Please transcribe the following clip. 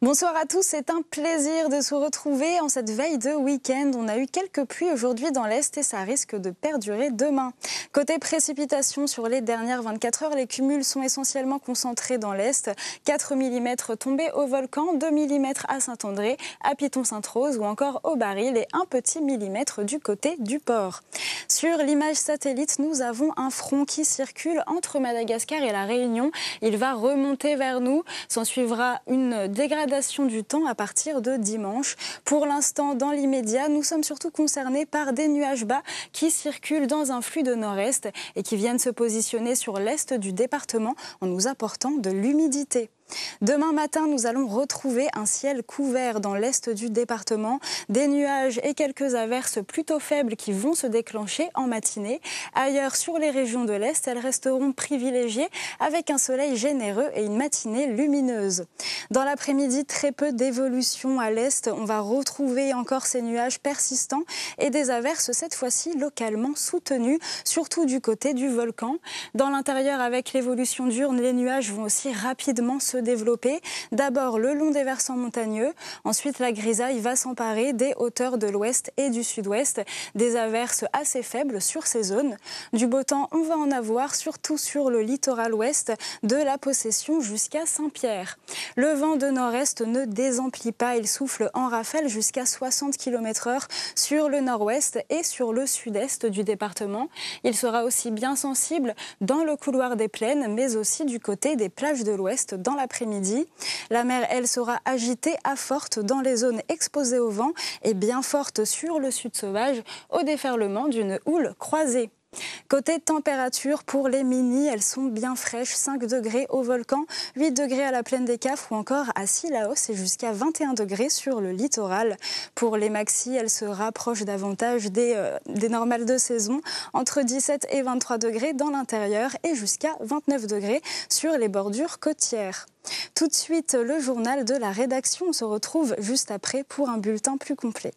Bonsoir à tous, c'est un plaisir de se retrouver en cette veille de week-end. On a eu quelques pluies aujourd'hui dans l'Est et ça risque de perdurer demain. Côté précipitations, sur les dernières 24 heures, les cumuls sont essentiellement concentrés dans l'Est. 4 mm tombés au Volcan, 2 mm à Saint-André, à Piton-Sainte-Rose ou encore au Baril et un petit millimètre du côté du port. Sur l'image satellite, nous avons un front qui circule entre Madagascar et la Réunion. Il va remonter vers nous. S'en suivra une dégradation du temps à partir de dimanche. Pour l'instant, dans l'immédiat, nous sommes surtout concernés par des nuages bas qui circulent dans un flux de nord-est et qui viennent se positionner sur l'est du département en nous apportant de l'humidité. Demain matin, nous allons retrouver un ciel couvert dans l'est du département, des nuages et quelques averses plutôt faibles qui vont se déclencher en matinée. Ailleurs, sur les régions de l'est, elles resteront privilégiées avec un soleil généreux et une matinée lumineuse. Dans l'après-midi, très peu d'évolution à l'est. On va retrouver encore ces nuages persistants et des averses cette fois-ci localement soutenues, surtout du côté du volcan. Dans l'intérieur, avec l'évolution diurne, les nuages vont aussi rapidement se développer. D'abord le long des versants montagneux, ensuite la grisaille va s'emparer des hauteurs de l'ouest et du sud-ouest, des averses assez faibles sur ces zones. Du beau temps, on va en avoir surtout sur le littoral ouest, de la Possession jusqu'à Saint-Pierre. Le vent de nord-est ne désemplit pas, il souffle en rafale jusqu'à 60 km/h sur le nord-ouest et sur le sud-est du département. Il sera aussi bien sensible dans le couloir des plaines, mais aussi du côté des plages de l'ouest dans l'après-midi. La mer, elle, sera agitée à forte dans les zones exposées au vent et bien forte sur le sud sauvage au déferlement d'une houle croisée. Côté température, pour les mini, elles sont bien fraîches, 5 degrés au volcan, 8 degrés à la plaine des Cafres ou encore à Cilaos et jusqu'à 21 degrés sur le littoral. Pour les maxi, elles se rapprochent davantage des normales de saison, entre 17 et 23 degrés dans l'intérieur et jusqu'à 29 degrés sur les bordures côtières. Tout de suite, le journal de la rédaction. On se retrouve juste après pour un bulletin plus complet.